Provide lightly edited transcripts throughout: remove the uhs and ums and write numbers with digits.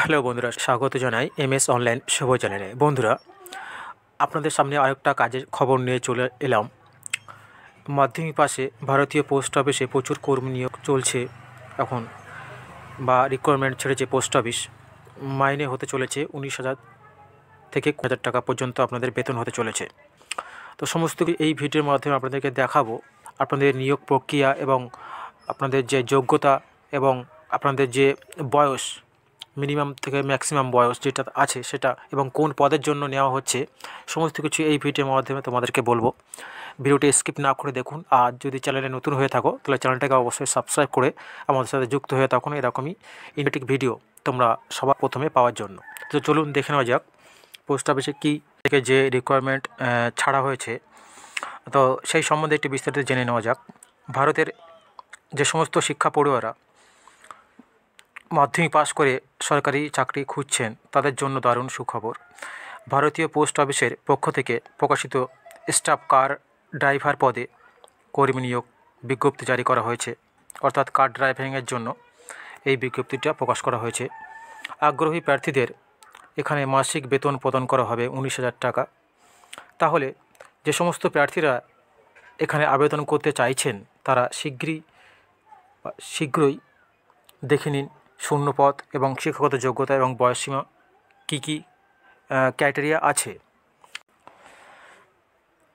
Hello বন্ধুরা, স্বাগত জানাই এমএস অনলাইন শুভ চ্যানেলে। বন্ধুরা, আপনাদের সামনে আরেকটা কাজের খবর নিয়ে চলে এলাম। মাধ্যমিক পাশে ভারতীয় পোস্ট অফিসে প্রচুর কর্মী নিয়োগ চলছে এখন, বা রিকোয়ারমেন্ট ছেড়েছে পোস্ট অফিস। মাইনে হতে চলেছে 19,000 থেকে 20,000 টাকা পর্যন্ত আপনাদের বেতন হতে চলেছে। তো সমস্ত এই ভিডিওর মাধ্যমে আপনাদেরকে দেখাবো আপনাদের নিয়োগ প্রক্রিয়া এবং আপনাদের যে যোগ্যতা এবং আপনাদের যে বয়স, মিনিমাম থেকে ম্যাক্সিমাম বয়স যেটা আছে সেটা, এবং কোন পদের জন্য নেওয়া হচ্ছে, সমস্ত কিছু এই ভিডিওর মাধ্যমে তোমাদেরকে বলবো। ভিডিওটি স্কিপ না করে দেখুন। আর যদি চ্যানেলে নতুন হয়ে থাকো তাহলে চ্যানেলটাকে অবশ্যই সাবস্ক্রাইব করে আমাদের সাথে যুক্ত হয়ে থাকুন এরকমই ইন্টারেক্টিভ ভিডিও তোমরা সবার প্রথমে পাওয়ার জন্য। তো চলুন দেখে নেওয়া যাক পোস্ট অফিসে কী থেকে যে রিকোয়ারমেন্ট ছাড়া হয়েছে, তো সেই সম্বন্ধে একটু বিস্তারিত জেনে নেওয়া যাক। ভারতের যে সমস্ত শিক্ষা পড়ুয়ারা মাধ্যমিক পাস করে সরকারি চাকরি খুঁজছেন তাদের জন্য দারুণ সুখবর। ভারতীয় পোস্ট অফিসের পক্ষ থেকে প্রকাশিত স্টাফ কার ড্রাইভার পদে কর্মী নিয়োগ বিজ্ঞপ্তি জারি করা হয়েছে। অর্থাৎ কার ড্রাইভিংয়ের জন্য এই বিজ্ঞপ্তিটা প্রকাশ করা হয়েছে। আগ্রহী প্রার্থীদের এখানে মাসিক বেতন প্রদান করা হবে 19,000 টাকা। তাহলে যে সমস্ত প্রার্থীরা এখানে আবেদন করতে চাইছেন তারা শীঘ্রই দেখে নিন শূন্যপদ এবং শিক্ষাগত যোগ্যতা এবং বয়সসীমা কী কী ক্রাইটেরিয়া আছে।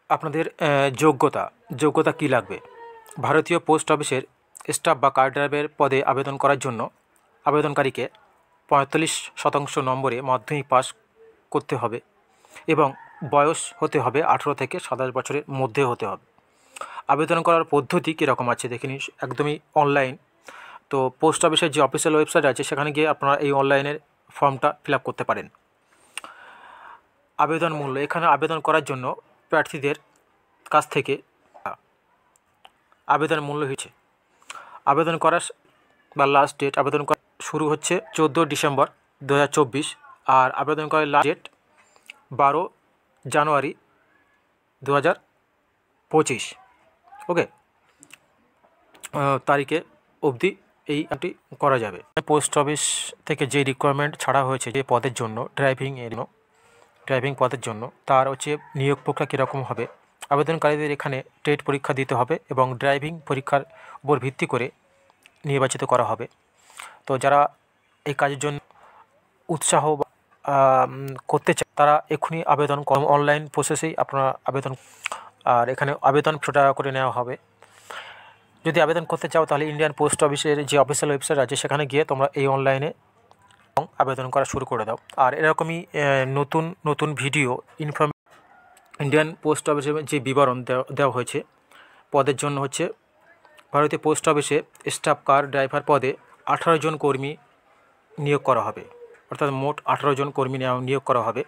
আপনাদের যোগ্যতা কী লাগবে? ভারতীয় পোস্ট অফিসের স্টাফ বা কার ড্রাইভার পদে আবেদন করার জন্য আবেদনকারীকে 45% নম্বরে মাধ্যমিক পাস করতে হবে এবং বয়স হতে হবে 18 থেকে 27 বছরের মধ্যে হতে হবে। আবেদন করার পদ্ধতি কীরকম আছে দেখে নিন, একদমই অনলাইন। তো পোস্ট অফিসের যে অফিসিয়াল ওয়েবসাইট আছে সেখানে গিয়ে আপনারা এই অনলাইনের ফর্মটা ফিল আপ করতে পারেন। আবেদন মূল্য, এখানে আবেদন করার জন্য প্রার্থীদের কাছ থেকে আবেদন মূল্য হয়েছে। আবেদন করার বা লাস্ট ডেট, আবেদন করা শুরু হচ্ছে 14 ডিসেম্বর 2024 আর আবেদন করার লাস্ট ডেট 12 জানুয়ারি 2025। ওকে, তারিখে অবধি এইটি করা যাবে। পোস্ট অফিস থেকে যে রিকোয়ারমেন্ট ছাড়া হয়েছে যে পদের জন্য ড্রাইভিং পদের জন্য, তার হচ্ছে নিয়োগ প্রক্রিয়া কীরকম হবে। আবেদনকারীদের এখানে টেট পরীক্ষা দিতে হবে এবং ড্রাইভিং পরীক্ষার উপর ভিত্তি করে নির্বাচিত করা হবে। তো যারা এই কাজের জন্য উৎসাহ করতে চায় তারা এক্ষুনি আবেদন অনলাইন প্রসেসেই আপনারা আবেদন, আর এখানে আবেদন 100 টাকা করে নেওয়া হবে। যদি আবেদন করতে চাও তাহলে ইন্ডিয়ান পোস্ট অফিসের যে অফিসিয়াল ওয়েবসাইট আছে সেখানে গিয়ে তোমরা এই অনলাইনে আবেদন করা শুরু করে দাও। আর এরকমই নতুন ভিডিও ইন্ডিয়ান পোস্ট অফিসের যে বিবরণ দেওয়া হয়েছে পদের জন্য হচ্ছে ভারতীয় পোস্ট অফিসে স্টাফ কার ড্রাইভার পদে 18 জন কর্মী নিয়োগ করা হবে। অর্থাৎ মোট 18 জন কর্মী নিয়োগ করা হবে।